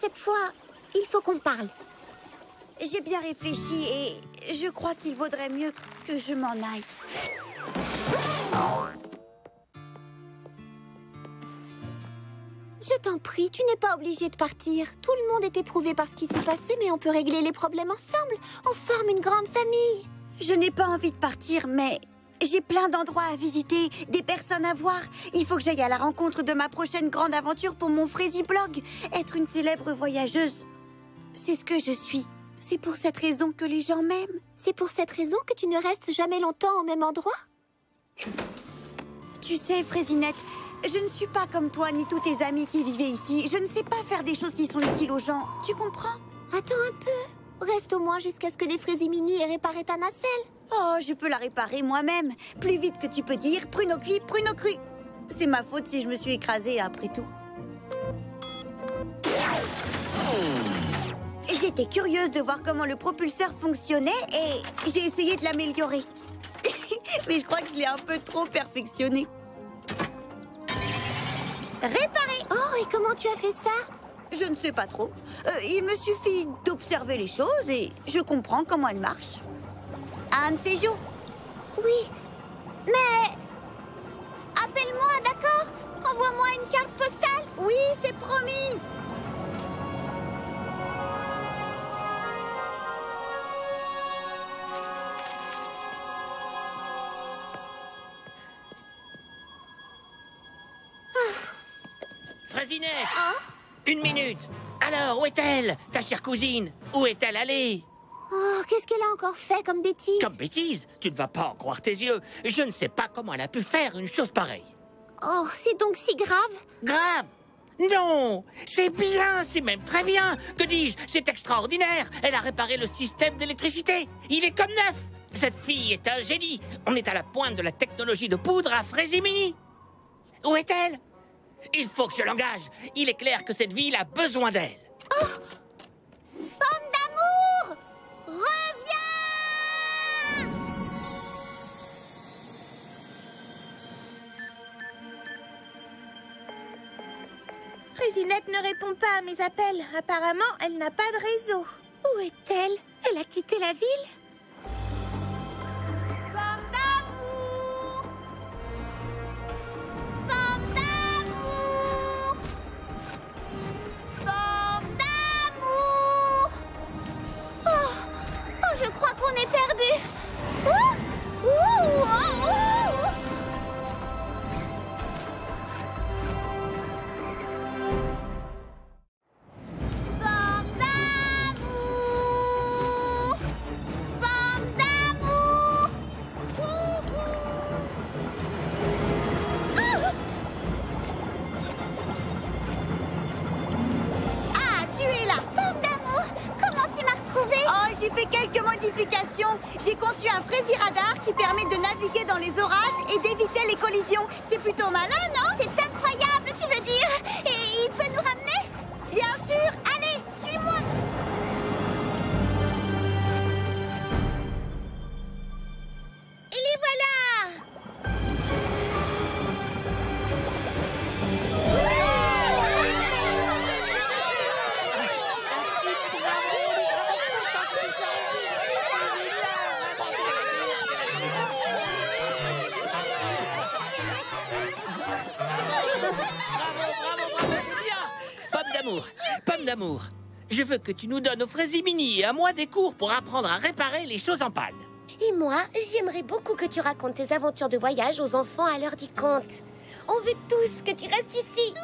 cette fois, il faut qu'on parle. J'ai bien réfléchi et je crois qu'il vaudrait mieux que je m'en aille. Je t'en prie, tu n'es pas obligé de partir. Tout le monde est éprouvé par ce qui s'est passé, mais on peut régler les problèmes ensemble. On forme une grande famille. Je n'ai pas envie de partir, mais j'ai plein d'endroits à visiter, des personnes à voir. Il faut que j'aille à la rencontre de ma prochaine grande aventure pour mon Fraizy-blog. Être une célèbre voyageuse, c'est ce que je suis. C'est pour cette raison que les gens m'aiment. C'est pour cette raison que tu ne restes jamais longtemps au même endroit? Tu sais, Fraisinette, je ne suis pas comme toi ni tous tes amis qui vivaient ici. Je ne sais pas faire des choses qui sont utiles aux gens. Tu comprends? Attends un peu. Reste au moins jusqu'à ce que les Fraisy-Mini aient réparé ta nacelle. Oh, je peux la réparer moi-même. Plus vite que tu peux dire pruneau cuit, pruneau cru. C'est ma faute si je me suis écrasée après tout. J'étais curieuse de voir comment le propulseur fonctionnait et j'ai essayé de l'améliorer. Mais je crois que je l'ai un peu trop perfectionné. Réparé! Oh, et comment tu as fait ça? Je ne sais pas trop. Il me suffit d'observer les choses et je comprends comment elles marchent. Un de ces jours. Oui, mais... Appelle-moi, d'accord? Envoie-moi une carte postale. Oui, c'est promis. Fraisinette! Une minute! Alors, où est-elle, ta chère cousine? Où est-elle allée? Oh, qu'est-ce qu'elle a encore fait comme bêtise? Comme bêtise? Tu ne vas pas en croire tes yeux. Je ne sais pas comment elle a pu faire une chose pareille. Oh, c'est donc si grave? Grave? Non! C'est bien, c'est même très bien! Que dis-je? C'est extraordinaire! Elle a réparé le système d'électricité! Il est comme neuf! Cette fille est un génie! On est à la pointe de la technologie de poudre à Fraizy-Mini! Où est-elle? Il faut que je l'engage! Il est clair que cette ville a besoin d'elle! Oh! Pomme d'amour! Reviens! Fraisinette ne répond pas à mes appels. Apparemment, elle n'a pas de réseau. Où est-elle? Elle a quitté la ville? Pomme d'amour! Pomme d'amour! Pomme d'amour! Oh! Oh, je crois qu'on est perdu! Ouh! Ouh! Oh! Oh! Pomme d'amour! Pomme d'amour! Ah, tu es là! Pomme d'amour! Comment tu m'as retrouvée? Oh, j'ai fait quelques modifications. J'ai conçu un Fraizy radar qui permet de naviguer dans les orages et d'éviter les collisions. C'est plutôt malin, non? C'est incroyable, tu veux dire? Et il peut nous ramener? Bien sûr. Allez, suis-moi. Et les voilà! Pomme d'amour, je veux que tu nous donnes au Fraizy-Mini et à moi des cours pour apprendre à réparer les choses en panne. Et moi, j'aimerais beaucoup que tu racontes tes aventures de voyage aux enfants à l'heure du conte. On veut tous que tu restes ici.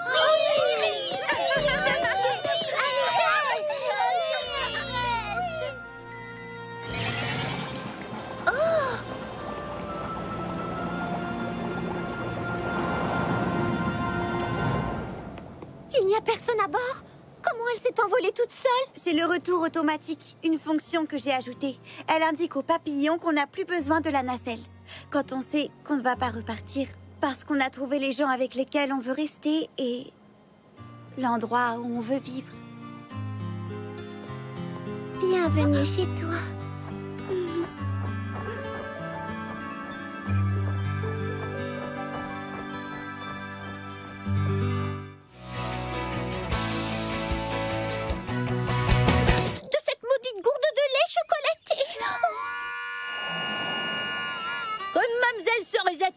Il n'y a personne à bord? Comment elle s'est envolée toute seule? C'est le retour automatique, une fonction que j'ai ajoutée. Elle indique aux papillons qu'on n'a plus besoin de la nacelle. Quand on sait qu'on ne va pas repartir, parce qu'on a trouvé les gens avec lesquels on veut rester et l'endroit où on veut vivre. Bienvenue chez toi.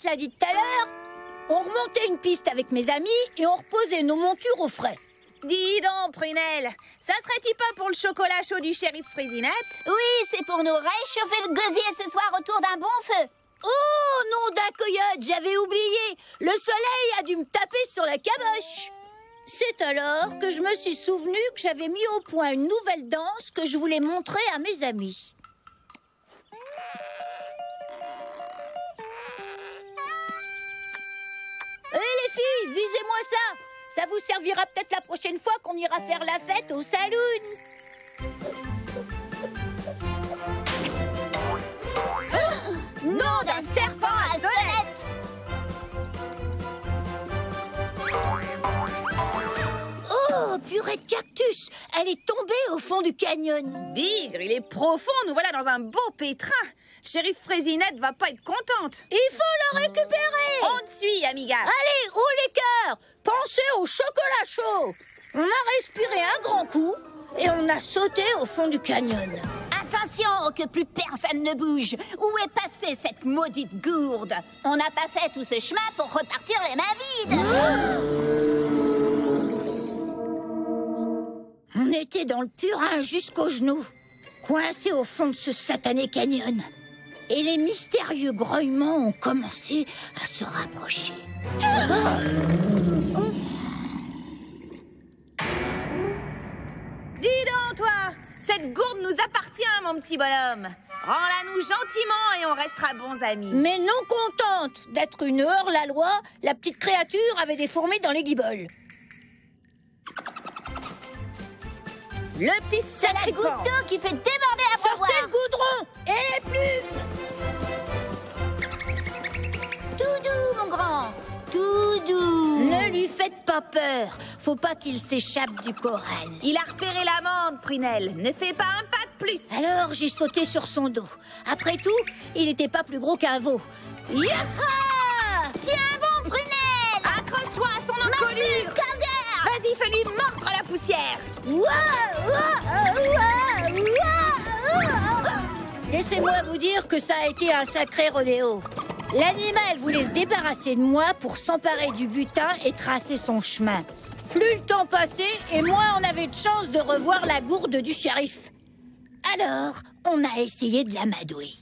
l'a dit tout à l'heure, on remontait une piste avec mes amis et on reposait nos montures au frais. Dis donc, Prunelle, ça serait-il pas pour le chocolat chaud du shérif Fraisinette? Oui, c'est pour nous réchauffer le gosier ce soir autour d'un bon feu. Oh, nom d'un coyote, j'avais oublié. Le soleil a dû me taper sur la caboche. C'est alors que je me suis souvenu que j'avais mis au point une nouvelle danse que je voulais montrer à mes amis. Hé les filles, visez-moi ça. Ça vous servira peut-être la prochaine fois qu'on ira faire la fête au saloon. Nom d'un serpent à sonnette! Oh, purée de cactus. Elle est tombée au fond du canyon. Bigre, il est profond, nous voilà dans un beau pétrin. Le shérif Fraisinette va pas être contente. Il faut la récupérer. On te suit, amiga. Allez, haut les cœurs. Pensez au chocolat chaud. On a respiré un grand coup et on a sauté au fond du canyon. Attention que plus personne ne bouge. Où est passée cette maudite gourde? On n'a pas fait tout ce chemin pour repartir les mains vides. On était dans le purin jusqu'aux genoux, coincés au fond de ce satané canyon. Et les mystérieux grognements ont commencé à se rapprocher. Dis donc, toi, cette gourde nous appartient, mon petit bonhomme. Rends-la-nous gentiment et on restera bons amis. Mais non contente d'être une hors-la-loi, la petite créature avait des fourmis dans les guiboles. Le petit C'est la sacripant. goutte d'eau qui fait déborder la Sortez boire. le goudron et les plumes. Tout doux, mon grand. Tout doux. Ne lui faites pas peur. Faut pas qu'il s'échappe du corral. Il a repéré l'amande, Prunelle. Ne fais pas un pas de plus. Alors j'ai sauté sur son dos. Après tout, il n'était pas plus gros qu'un veau. Yaha! Tiens bon, Prunelle. Accroche-toi à son encolure. Vas-y, fais-lui mordre la poussière. Laissez-moi vous dire que ça a été un sacré rodéo. L'animal voulait se débarrasser de moi pour s'emparer du butin et tracer son chemin. Plus le temps passait et moins on avait de chance de revoir la gourde du shérif. Alors, on a essayé de l'amadouer.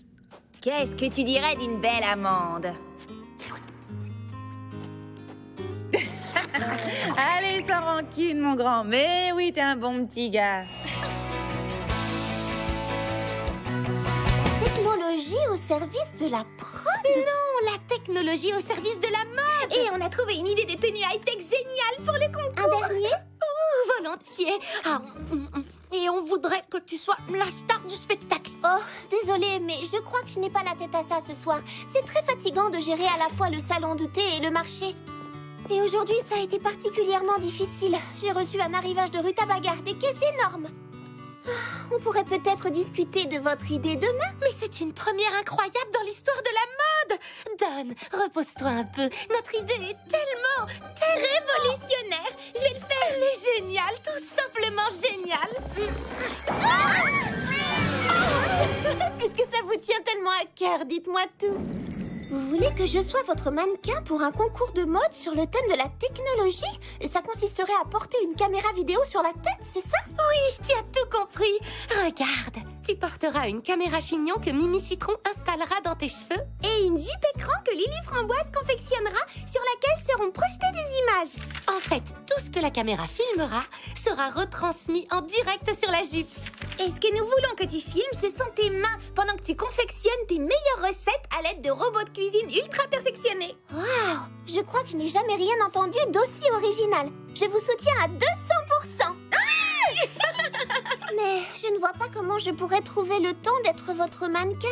Qu'est-ce que tu dirais d'une belle amande? Allez, sans rancune, mon grand. Mais oui, t'es un bon petit gars. Technologie au service de la prod. Non, la technologie au service de la mode. Et on a trouvé une idée de tenue high-tech géniale pour le concours. Un dernier? Volontiers. Et on voudrait que tu sois la star du spectacle. Oh, désolée, mais je crois que je n'ai pas la tête à ça ce soir. C'est très fatigant de gérer à la fois le salon de thé et le marché. Et aujourd'hui, ça a été particulièrement difficile. J'ai reçu un arrivage de rutabaga, des caisses énormes. On pourrait peut-être discuter de votre idée demain. Mais c'est une première incroyable dans l'histoire de la mode. Don, repose-toi un peu. Notre idée est tellement Révolutionnaire. Je vais le faire. Elle est géniale, tout simplement géniale. Puisque ça vous tient tellement à cœur, dites-moi tout. Vous voulez que je sois votre mannequin pour un concours de mode sur le thème de la technologie? Ça consisterait à porter une caméra vidéo sur la tête, c'est ça? Oui, tu as tout compris. Regarde, tu porteras une caméra chignon que Mimi Citron installera dans tes cheveux. Et une jupe écran que Lily Framboise confectionnera sur laquelle seront projetées des images. En fait, tout ce que la caméra filmera sera retransmis en direct sur la jupe. Et ce que nous voulons que tu filmes, ce sont tes mains pendant que tu confectionnes tes meilleures recettes à l'aide de robots de cuisine ultra perfectionnés. Waouh! Je crois que je n'ai jamais rien entendu d'aussi original. Je vous soutiens à 200%. Mais je ne vois pas comment je pourrais trouver le temps d'être votre mannequin.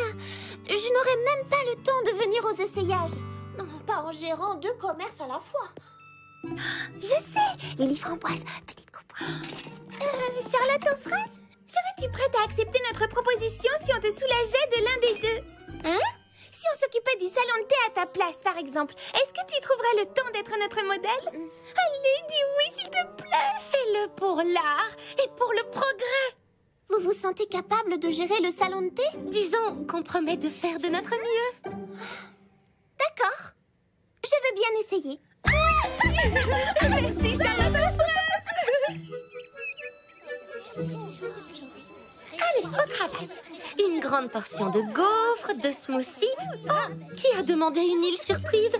Je n'aurais même pas le temps de venir aux essayages. Non, pas en gérant 2 commerces à la fois. Je sais, Lily Framboise, petite coupe. Charlotte aux fraises, serais-tu prête à accepter notre proposition si on te soulageait de l'un des deux? Hein? Si on s'occupait du salon de thé à ta place, par exemple, est-ce que tu trouverais le temps d'être notre modèle? Allez, dis oui, s'il te plaît. Fais-le pour l'art et pour le progrès. Vous vous sentez capable de gérer le salon de thé? Disons qu'on promet de faire de notre mieux. D'accord. Je veux bien essayer. Merci, Charlotte aux fraises. Allez, au travail. Une grande portion de gaufres, de smoothie. Ah, qui a demandé une île surprise?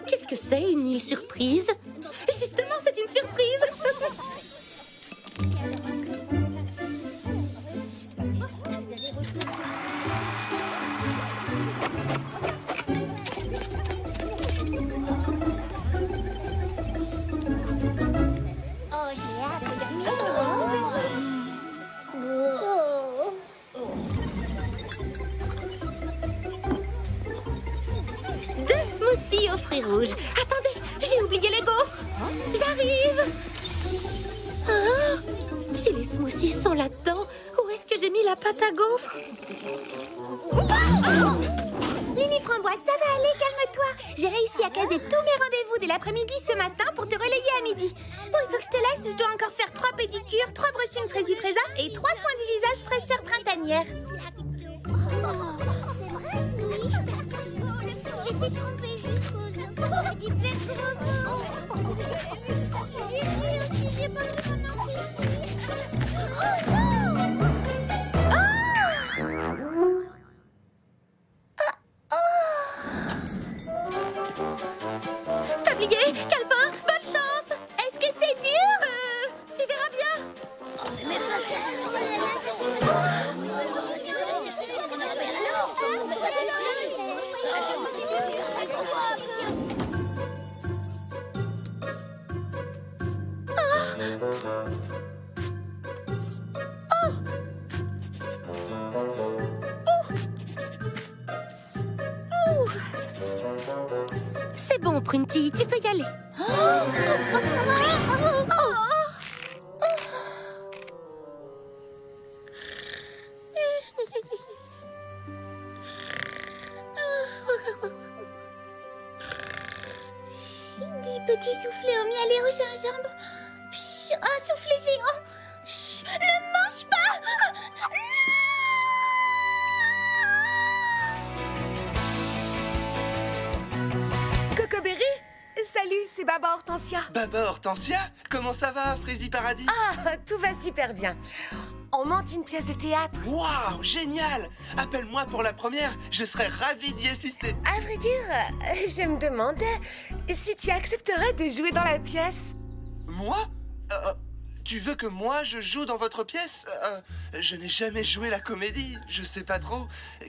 Qu'est-ce que c'est, une île surprise? Justement, c'est une surprise. Oh, j'ai hâte. Deux smoothies aux fruits rouges. Attendez, j'ai oublié les gaufres. J'arrive. Ah, si les smoothies sont là-dedans, où est-ce que j'ai mis la pâte à gaufres? Lily Framboise, ça va aller, calme-toi. J'ai réussi à caser tous mes rendez-vous de l'après-midi ce matin pour te relayer à midi. Bon, il faut que je te laisse, je dois encore faire 3 pédicures, 3 brushings fraisi-fraisa et 3 soins du visage fraîcheur printanière. C'est vrai, oui. J'étais trompée jusqu'au bout. J'ai dit plein de robots. J'ai ri aussi, j'ai pas vu mon enfant. Tablier, calepin, bonne chance. Est-ce que c'est dur? Tu verras bien. C'est bon, Prunty, tu peux y aller. Des petits soufflets au miel et au gingembre. Puis un soufflet géant. Ne mange pas! Cocoberry? Salut, c'est Baba Hortensia. Baba Hortensia, comment ça va, Fraisi Paradis? Ah, tout va super bien. On monte une pièce de théâtre. Waouh, génial! Appelle-moi pour la première, je serais ravi d'y assister. À vrai dire, je me demandais si tu accepterais de jouer dans la pièce. Moi? Tu veux que moi je joue dans votre pièce? Je n'ai jamais joué la comédie, je sais pas trop.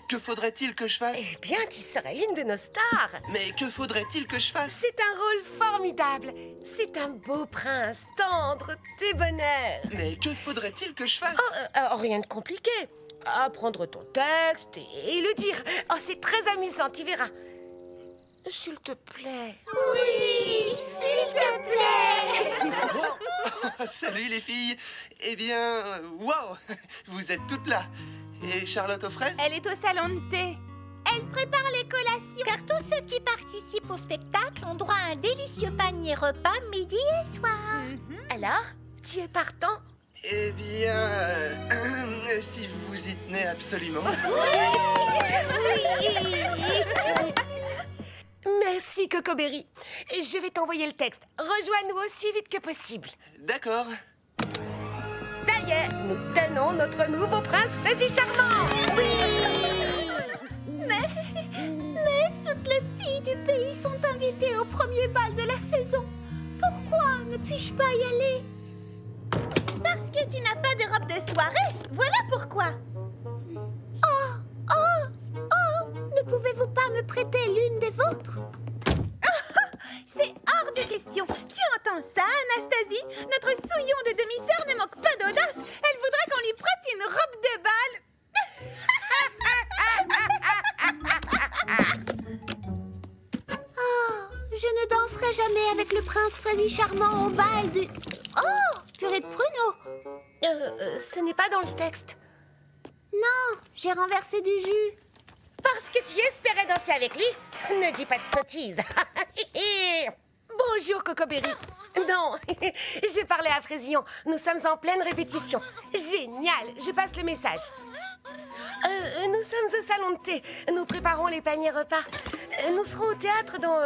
Que faudrait-il que je fasse? Eh bien, tu serais l'une de nos stars. Mais que faudrait-il que je fasse? C'est un rôle formidable. C'est un beau prince, tendre, débonnaire. Mais que faudrait-il que je fasse? Rien de compliqué. Apprendre ton texte et le dire. Oh, c'est très amusant, tu verras. S'il te plaît. Oui, s'il te plaît. Salut les filles. Eh bien, waouh, vous êtes toutes là. Et Charlotte aux fraises? Elle est au salon de thé. Elle prépare les collations. Car tous ceux qui participent au spectacle ont droit à un délicieux panier repas midi et soir. Alors, tu es partant? Eh bien, si vous y tenez absolument. Merci, Cocoberry. Je vais t'envoyer le texte. Rejoins-nous aussi vite que possible. D'accord. Ça y est, nous tenons notre nouveau prince Fraisi charmant. Mais toutes les filles du pays sont invitées au premier bal de la saison. Pourquoi ne puis-je pas y aller? Parce que tu n'as pas de robe de soirée. Voilà pourquoi. Ne pouvez-vous pas me prêter l'une des vôtres? C'est hors de question. Tu entends ça, Anastasie? Notre souillon de demi-sœur ne manque pas d'audace. Elle voudrait qu'on lui prête une robe de bal. Je ne danserai jamais avec le prince Fraisi charmant au bal du... Oh, purée de pruneaux. Ce n'est pas dans le texte. Non, j'ai renversé du jus. Parce que tu espérais danser avec lui? Ne dis pas de sottises. Bonjour, Cocoberry. Non, j'ai parlé à Fraisillon. Nous sommes en pleine répétition. Génial, je passe le message. Nous sommes au salon de thé. Nous préparons les paniers repas. Nous serons au théâtre dans...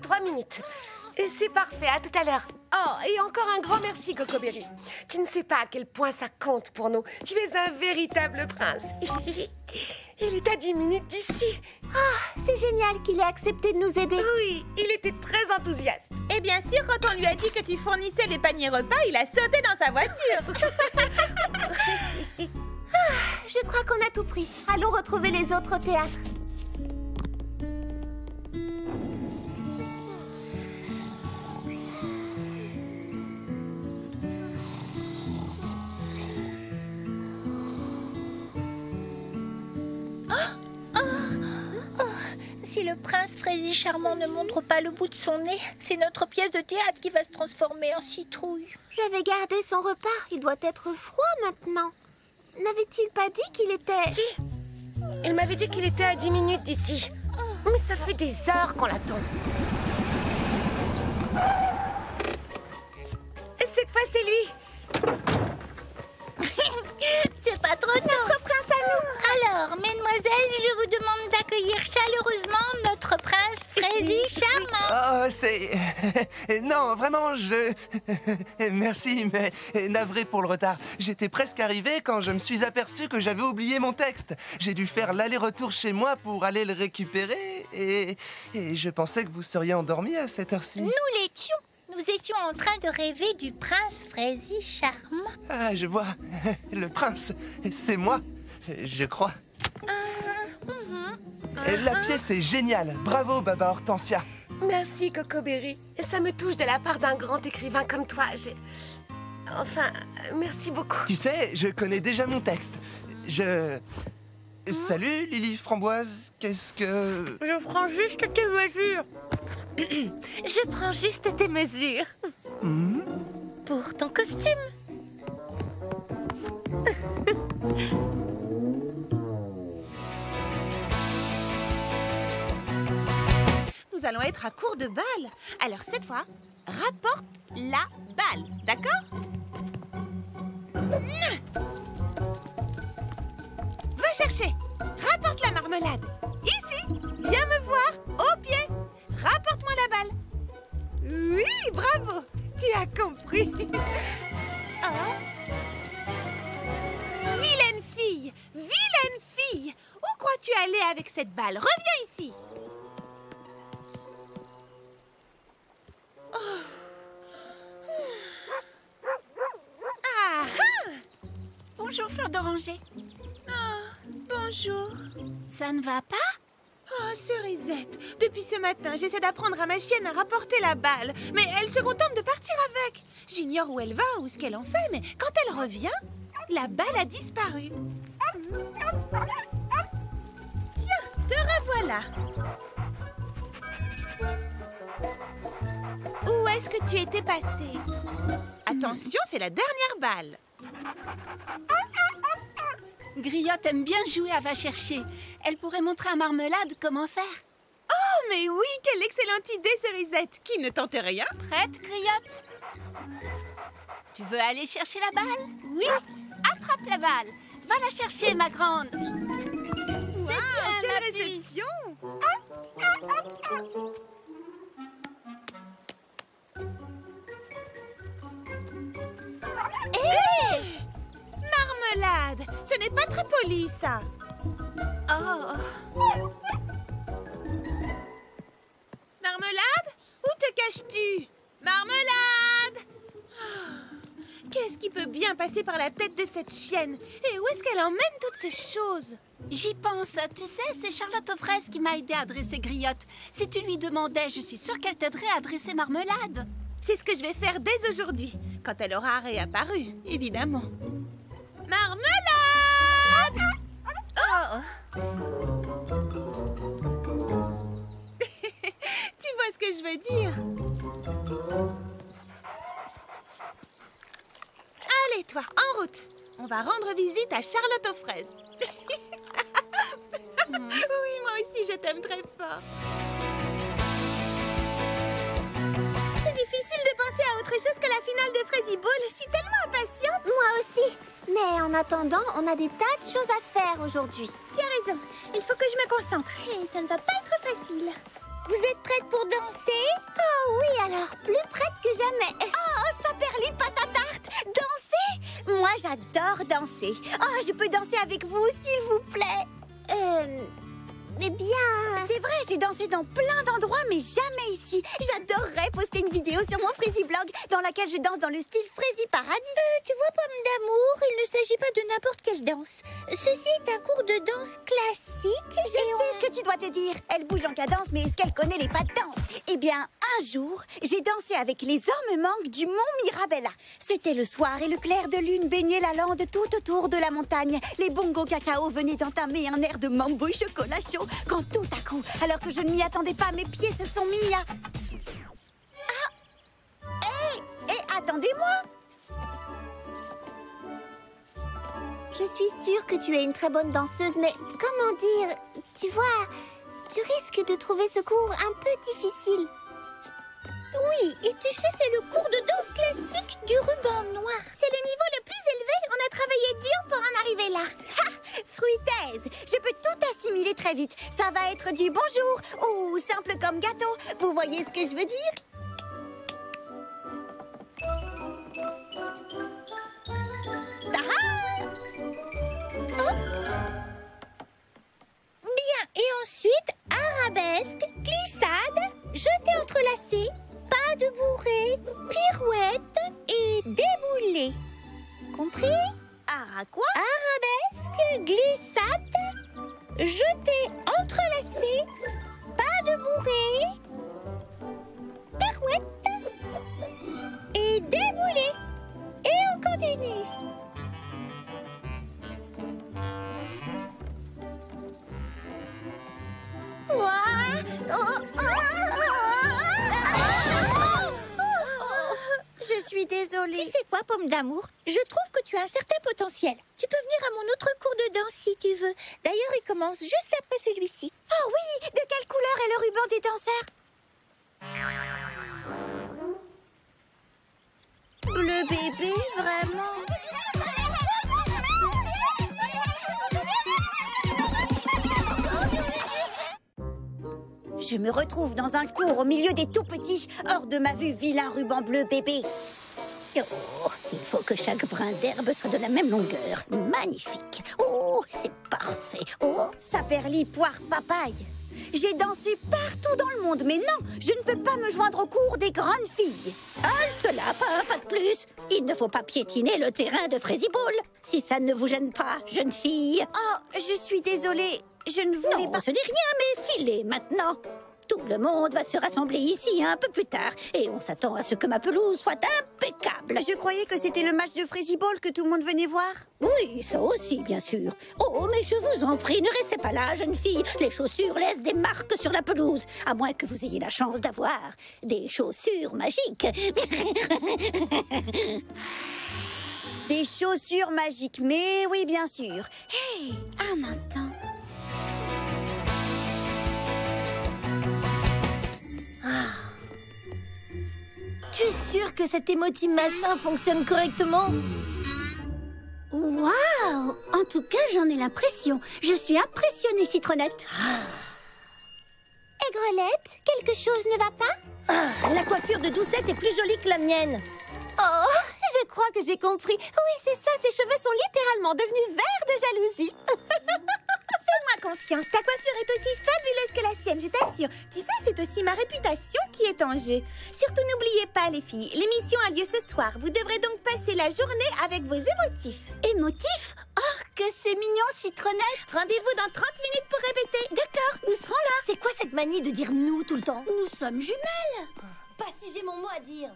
3 minutes. Et c'est parfait, à tout à l'heure. Oh, et encore un grand merci, Cocoberry. Tu ne sais pas à quel point ça compte pour nous. Tu es un véritable prince. Il est à 10 minutes d'ici. Ah, c'est génial qu'il ait accepté de nous aider. Oui, il était très enthousiaste. Et bien sûr, quand on lui a dit que tu fournissais les paniers repas, il a sauté dans sa voiture. Je crois qu'on a tout pris. Allons retrouver les autres au théâtre. Si le prince Frézy Charmant ne montre pas le bout de son nez, c'est notre pièce de théâtre qui va se transformer en citrouille. J'avais gardé son repas. Il doit être froid maintenant. N'avait-il pas dit qu'il était... Si, il m'avait dit qu'il était à 10 minutes d'ici. Mais ça fait des heures qu'on l'attend. Et cette fois, c'est lui. C'est pas trop tôt. Notre prince à nous. Alors, mesdemoiselles, je vous demande d'accueillir chaleureusement notre prince Frézy Charmant. Oh, c'est... Non, vraiment, je... Merci, mais navré pour le retard. J'étais presque arrivé quand je me suis aperçu que j'avais oublié mon texte. J'ai dû faire l'aller-retour chez moi pour aller le récupérer et je pensais que vous seriez endormi à cette heure-ci. Nous l'étions. Nous étions en train de rêver du prince Frézy Charmant. Ah, je vois. Le prince, c'est moi, je crois. La pièce est géniale. Bravo, Baba Hortensia. Merci, Cocoberry. Ça me touche de la part d'un grand écrivain comme toi. Enfin, merci beaucoup. Tu sais, je connais déjà mon texte. Salut, Lily Framboise. Qu'est-ce que... Je prends juste tes mesures. Je prends juste tes mesures. Pour ton costume. Nous allons être à court de balles. Alors cette fois, rapporte la balle, d'accord? Va chercher. Rapporte la marmelade. Ici, viens me voir, au pied. Rapporte-moi la balle. Oui, bravo. Tu as compris. Oh. Vilaine fille. Vilaine fille. Où crois-tu aller avec cette balle? Reviens ici. Bonjour, Fleur d'Oranger. Oh, bonjour. Ça ne va pas? Oh, Cerisette, depuis ce matin, j'essaie d'apprendre à ma chienne à rapporter la balle, mais elle se contente de partir avec. J'ignore où elle va ou ce qu'elle en fait, mais quand elle revient, la balle a disparu. Tiens, te revoilà. Où est-ce que tu étais passée? Attention, c'est la dernière balle. Griotte aime bien jouer à va chercher. Elle pourrait montrer à Marmelade comment faire. Oh, mais oui, quelle excellente idée, Cerisette. Qui ne tente rien? Prête, Griotte? Tu veux aller chercher la balle? Oui. Attrape la balle. Va la chercher, ma grande. C'est bien, Quelle ma réception! Hé! Marmelade! Ce n'est pas très poli, ça. Oh. Marmelade? Où te caches-tu? Marmelade! Qu'est-ce qui peut bien passer par la tête de cette chienne? Et où est-ce qu'elle emmène toutes ces choses? J'y pense. Tu sais, c'est Charlotte aux fraises qui m'a aidé à dresser Griotte. Si tu lui demandais, je suis sûre qu'elle t'aiderait à dresser Marmelade. C'est ce que je vais faire dès aujourd'hui, quand elle aura réapparu, évidemment. Marmelade! Oh. Tu vois ce que je veux dire? Allez, toi, en route. On va rendre visite à Charlotte aux fraises. Oui, moi aussi, je t'aime très fort. C'est difficile de penser à autre chose que la finale de Frézy Ball. Je suis tellement impatiente. Moi aussi. Mais en attendant, on a des tas de choses à faire aujourd'hui. Tu as raison. Il faut que je me concentre. Et ça ne va pas être facile. Vous êtes prête pour danser? Oh oui, alors, plus prête que jamais. Oh, Saperli Patatarte! Danser? Moi, j'adore danser. Oh, je peux danser avec vous, s'il vous plaît. Eh bien... C'est vrai, j'ai dansé dans plein d'endroits, mais jamais ici. J'adorerais poster une vidéo sur mon Fraisyblog dans laquelle je danse dans le style Fraizy Paradis. Tu vois, Pomme d'Amour, il ne s'agit pas de n'importe quelle danse. Ceci est un cours de danse classique. Je sais ce que tu dois te dire. Elle bouge en cadence, mais est-ce qu'elle connaît les pas de danse? Eh bien, un jour, j'ai dansé avec les ormes-mangues du mont Mirabella. C'était le soir et le clair de lune baignait la lande tout autour de la montagne. Les bongos cacao venaient d'entamer un air de mambo chocolat chaud quand tout à coup, alors que je ne m'y attendais pas, mes pieds se sont mis à... Ah! Hé, attendez-moi! Je suis sûre que tu es une très bonne danseuse, mais comment dire? Tu vois, tu risques de trouver ce cours un peu difficile. Oui, et tu sais, c'est le cours de danse classique du ruban noir. C'est le niveau le plus élevé. On a travaillé dur pour en arriver là. Ha! Fruitaise! Je peux tout assimiler très vite. Ça va être du bonjour ou simple comme gâteau. Vous voyez ce que je veux dire? Bien, et ensuite, arabesque, glissade, jeté entrelacé, pas de bourrée, pirouette et déboulé. Compris? Ah, quoi? Arabesque, glissade, jeté entrelacé, pas de bourrée, pirouette et déboulé. Et on continue. Je suis désolée. Tu sais quoi, Pomme d'Amour? Je trouve que tu as un certain potentiel. Tu peux venir à mon autre cours de danse si tu veux. D'ailleurs, il commence juste après celui-ci. Oh oui! De quelle couleur est le ruban des danseurs? Bleu bébé, vraiment? Je me retrouve dans un cours au milieu des tout-petits, hors de ma vue, vilain ruban bleu bébé. Oh, il faut que chaque brin d'herbe soit de la même longueur. Magnifique. Oh, c'est parfait. Oh, Saperli poire papaye. J'ai dansé partout dans le monde, mais non, je ne peux pas me joindre au cours des grandes filles. halte là, pas de plus. Il ne faut pas piétiner le terrain de Fraizy Ball. Si ça ne vous gêne pas, jeune fille. Oh, je suis désolée, je ne voulais Non, pas... ce n'est rien, mais filez maintenant. Tout le monde va se rassembler ici un peu plus tard. Et on s'attend à ce que ma pelouse soit impeccable. Je croyais que c'était le match de Fraizy Ball que tout le monde venait voir. Oui, ça aussi, bien sûr. Oh, mais je vous en prie, ne restez pas là, jeune fille. Les chaussures laissent des marques sur la pelouse. À moins que vous ayez la chance d'avoir des chaussures magiques. Des chaussures magiques, mais oui, bien sûr. Hey, un instant. Tu es sûre que cet émoji machin fonctionne correctement? Waouh! En tout cas, j'en ai l'impression. Je suis impressionnée, Citronnette. Aigrelette, quelque chose ne va pas? Ah, la coiffure de Doucette est plus jolie que la mienne. Oh, je crois que j'ai compris. Oui, c'est ça, ses cheveux sont littéralement devenus verts de jalousie. Fais-moi confiance, ta coiffure est aussi fabuleuse que la sienne, je t'assure. Tu sais, c'est aussi ma réputation qui est en jeu. Surtout n'oubliez pas, les filles, l'émission a lieu ce soir. Vous devrez donc passer la journée avec vos émotifs. Émotif? Oh, que c'est mignon, Citronnette. Rendez-vous dans 30 minutes pour répéter. D'accord, nous serons là. C'est quoi cette manie de dire nous tout le temps? Nous sommes jumelles. Pas si j'ai mon mot à dire.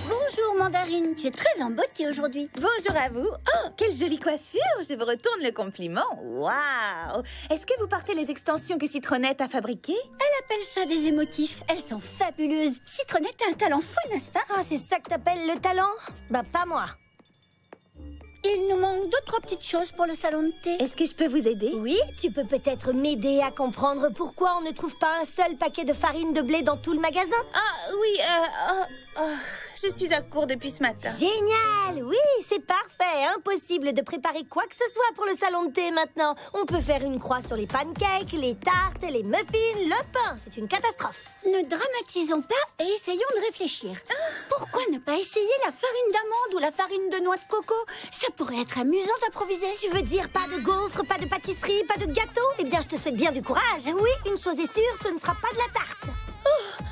Bonjour Mandarine, tu es très en beauté aujourd'hui. Bonjour à vous. Oh, quelle jolie coiffure. Je vous retourne le compliment. Waouh. Est-ce que vous portez les extensions que Citronnette a fabriquées? Elle appelle ça des émotifs. Elles sont fabuleuses. Citronnette a un talent fou, n'est-ce pas? Oh, c'est ça que t'appelles le talent? Bah, pas moi. Il nous manque 2-3 petites choses pour le salon de thé. Est-ce que je peux vous aider? Oui, tu peux peut-être m'aider à comprendre pourquoi on ne trouve pas un seul paquet de farine de blé dans tout le magasin. Ah, oui, je suis à court depuis ce matin. Génial! Oui, c'est parfait. Impossible de préparer quoi que ce soit pour le salon de thé maintenant. On peut faire une croix sur les pancakes, les tartes, les muffins, le pain. C'est une catastrophe. Ne dramatisons pas et essayons de réfléchir. Pourquoi ne pas essayer la farine d'amande ou la farine de noix de coco? Ça pourrait être amusant d'improviser. Tu veux dire pas de gaufres, pas de pâtisserie, pas de gâteau? Eh bien, je te souhaite bien du courage. Oui, une chose est sûre, ce ne sera pas de la tarte.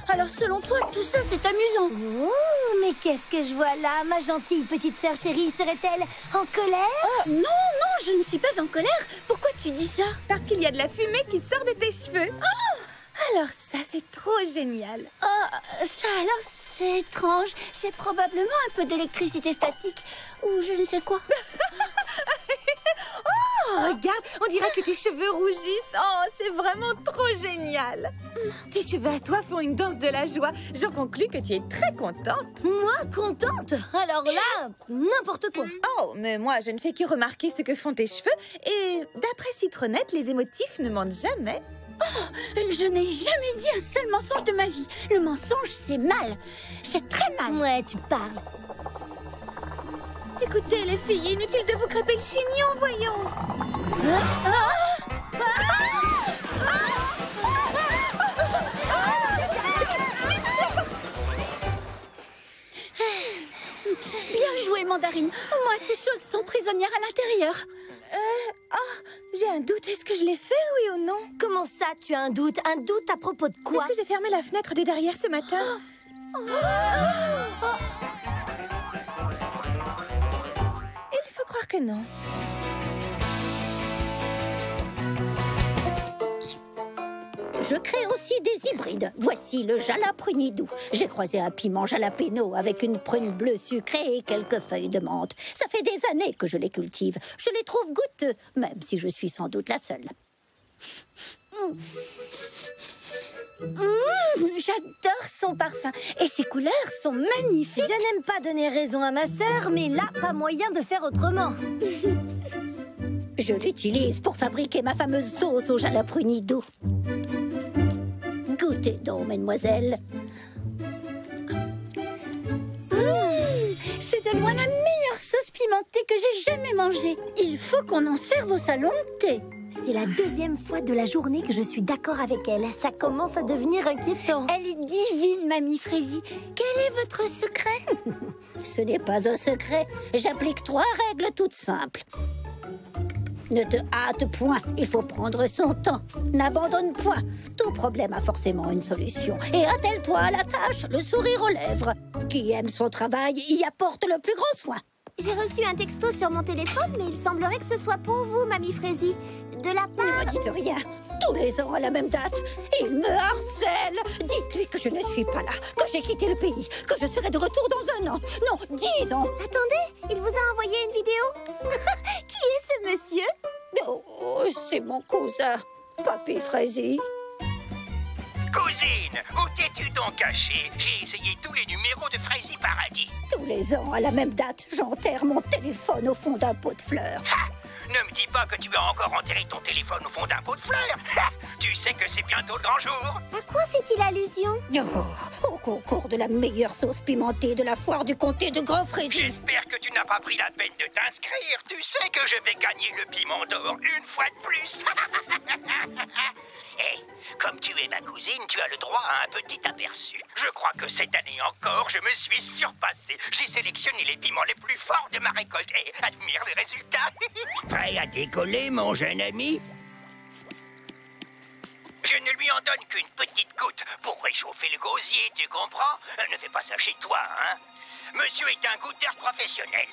Alors selon toi, tout ça c'est amusant. Oh, mais qu'est-ce que je vois là? Ma gentille petite sœur chérie serait-elle en colère? Non, je ne suis pas en colère. Pourquoi tu dis ça? Parce qu'il y a de la fumée qui sort de tes cheveux. Alors ça, c'est trop génial. Ça alors, c'est étrange. C'est probablement un peu d'électricité statique ou je ne sais quoi. Oh, regarde, on dirait que tes cheveux rougissent. Oh, c'est vraiment trop génial. Tes cheveux à toi font une danse de la joie. J'en conclus que tu es très contente. Moi, contente? Alors là, n'importe quoi. Oh, mais moi, je ne fais que remarquer ce que font tes cheveux. Et d'après Citronnette, les émotifs ne mentent jamais. Je n'ai jamais dit un seul mensonge de ma vie. Le mensonge, c'est mal. C'est très mal. Ouais, tu parles. Écoutez, les filles, inutile de vous crêper le chignon, voyons. Bien joué, Mandarine. Au moins, ces choses sont prisonnières à l'intérieur. J'ai un doute. Est-ce que je l'ai fait, oui ou non? Comment ça, tu as un doute? Un doute à propos de quoi? Est-ce que j'ai fermé la fenêtre de derrière ce matin? Il faut croire que non. Je crée aussi des hybrides. Voici le jalaprenidou. J'ai croisé un piment jalapeno avec une prune bleue sucrée et quelques feuilles de menthe. Ça fait des années que je les cultive. Je les trouve goûteux, même si je suis sans doute la seule. J'adore son parfum. Et ses couleurs sont magnifiques. Je n'aime pas donner raison à ma sœur, mais là, pas moyen de faire autrement. Je l'utilise pour fabriquer ma fameuse sauce au jalaprenidou. Goûtez donc, mesdemoiselles. C'est de loin la meilleure sauce pimentée que j'ai jamais mangée. Il faut qu'on en serve au salon de thé. C'est la deuxième fois de la journée que je suis d'accord avec elle. Ça commence à devenir inquiétant. Elle est divine, Mamie Frézy. Quel est votre secret? Ce n'est pas un secret. J'applique 3 règles toutes simples. Ne te hâte point, il faut prendre son temps. N'abandonne point. Tout problème a forcément une solution. Et attelle-toi à la tâche, le sourire aux lèvres. Qui aime son travail y apporte le plus grand soin. J'ai reçu un texto sur mon téléphone, mais il semblerait que ce soit pour vous, Mamie Frézy. De la Ne part... me dites rien. Tous les ans à la même date, il me harcèle. Dites-lui que je ne suis pas là, que j'ai quitté le pays, que je serai de retour dans 1 an. Non, 10 ans. Attendez, il vous a envoyé une vidéo. Qui est ce monsieur? Oh, c'est mon cousin, Papy Frézy. Cousine, où t'es-tu donc cachée? J'ai essayé tous les numéros de Frézy Paradis. Tous les ans, à la même date, j'enterre mon téléphone au fond d'un pot de fleurs. Ha! Ne me dis pas que tu as encore enterré ton téléphone au fond d'un pot de fleurs. Ha! Tu sais que c'est bientôt le grand jour. À quoi fait-il allusion? Oh, au concours de la meilleure sauce pimentée de la foire du comté de Grand Frézy. J'espère que tu n'as pas pris la peine de t'inscrire. Tu sais que je vais gagner le piment d'or une fois de plus. Hé, comme tu es ma cousine, tu as le droit à un petit aperçu. Je crois que cette année encore, je me suis surpassé. J'ai sélectionné les piments les plus forts de ma récolte et admire les résultats. Prêt à décoller, mon jeune ami? Je ne lui en donne qu'une petite goutte pour réchauffer le gosier, tu comprends? Ne fais pas ça chez toi, hein? Monsieur est un goûteur professionnel.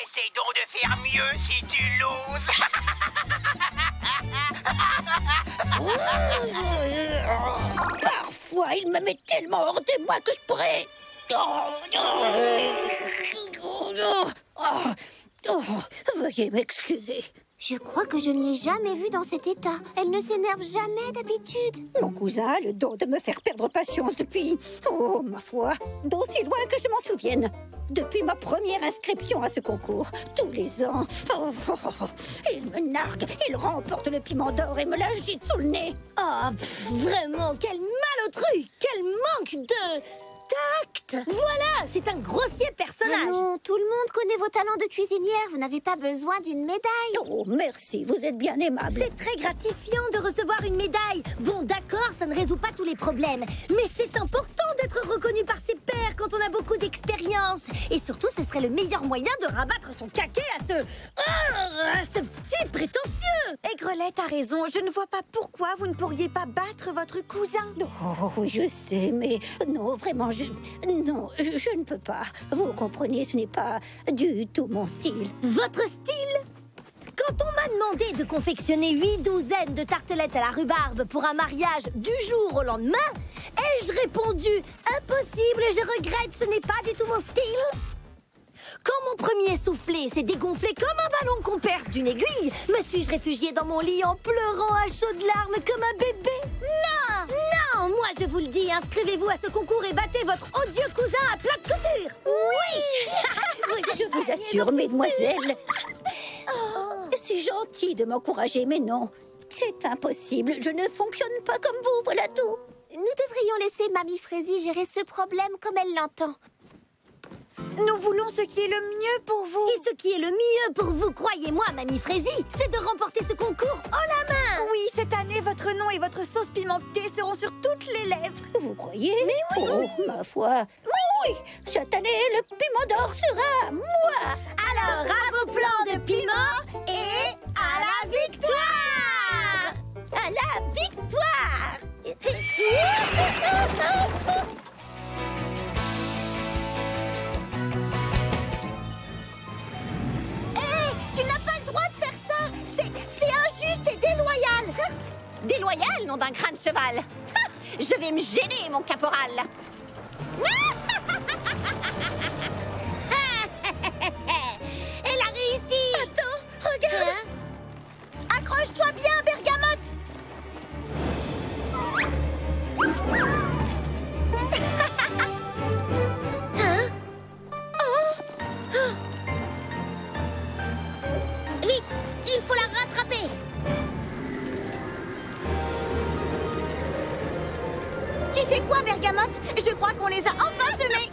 Essaye donc de faire mieux si tu l'oses. Parfois, il me met tellement hors de moi que je pourrais... Veuillez m'excuser. Je crois que je ne l'ai jamais vue dans cet état. Elle ne s'énerve jamais d'habitude. Mon cousin a le don de me faire perdre patience depuis... Oh, ma foi, d'aussi loin que je m'en souvienne. depuis ma première inscription à ce concours. Tous les ans. Il me nargue, il remporte le piment d'or et me l'agite sous le nez. Oh, vraiment, quel malotru! Quel manque de... tact! Voilà, c'est un grossier personnage! Non, tout le monde connaît vos talents de cuisinière. Vous n'avez pas besoin d'une médaille. Oh, merci, vous êtes bien aimable. C'est très gratifiant de recevoir une médaille. Bon, d'accord, ça ne résout pas tous les problèmes. Mais c'est important d'être reconnu par ses pairs quand on a beaucoup d'expérience. Et surtout, ce serait le meilleur moyen de rabattre son caquet à ce petit prétentieux. Aigrelette a raison. Je ne vois pas pourquoi vous ne pourriez pas battre votre cousin. Oh, oui, je sais, mais non, vraiment, non, je ne peux pas. Vous comprenez, ce n'est pas du tout mon style. Votre style? Quand on m'a demandé de confectionner 8 douzaines de tartelettes à la rhubarbe pour un mariage du jour au lendemain, ai-je répondu impossible, je regrette, ce n'est pas du tout mon style? Quand mon premier soufflé s'est dégonflé comme un ballon qu'on perce d'une aiguille, me suis-je réfugiée dans mon lit en pleurant à chaudes larmes comme un bébé? Non! Non! Moi je vous le dis, inscrivez-vous à ce concours et battez votre odieux cousin à plat de couture! Oui! Je vous assure, mesdemoiselles. C'est gentil de m'encourager, mais non. C'est impossible, je ne fonctionne pas comme vous, voilà tout. Nous devrions laisser Mamie Frézy gérer ce problème comme elle l'entend. Nous voulons ce qui est le mieux pour vous. Et ce qui est le mieux pour vous, croyez-moi, Mamie Frézy, c'est de remporter ce concours haut la main. Oui, cette année, votre nom et votre sauce pimentée seront sur toutes les lèvres. Vous croyez? Mais oui, oh, oui. Ma foi. Oui, cette année, le piment d'or sera moi. Alors, à vos plans de piment et à la victoire! À la victoire! Tu n'as pas le droit de faire ça. C'est injuste et déloyal. Déloyal, nom d'un crâne cheval. Je vais me gêner, mon caporal. Elle a réussi. Attends, regarde. Accroche-toi bien, Bergamote. Vite, il faut la rattraper. Tu sais quoi, Bergamote? Je crois qu'on les a enfin semés.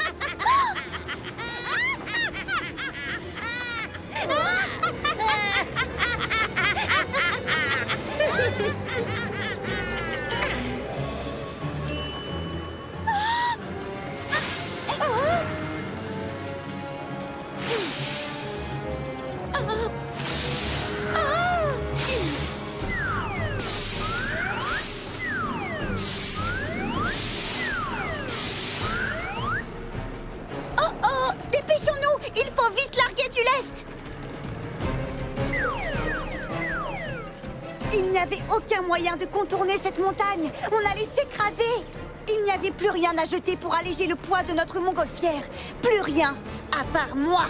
Dépêchons-nous! Il faut vite larguer du lest! Il n'y avait aucun moyen de contourner cette montagne. On allait s'écraser. Il n'y avait plus rien à jeter pour alléger le poids de notre montgolfière. Plus rien, à part moi.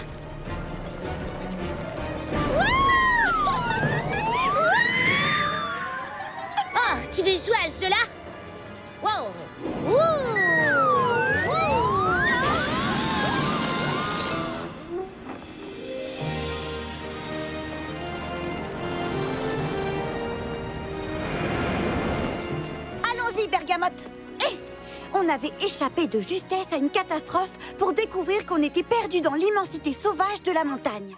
Oh, tu veux jouer à ce jeu-là? Wow! Allons-y, Bergamote. On avait échappé de justesse à une catastrophe pour découvrir qu'on était perdu dans l'immensité sauvage de la montagne.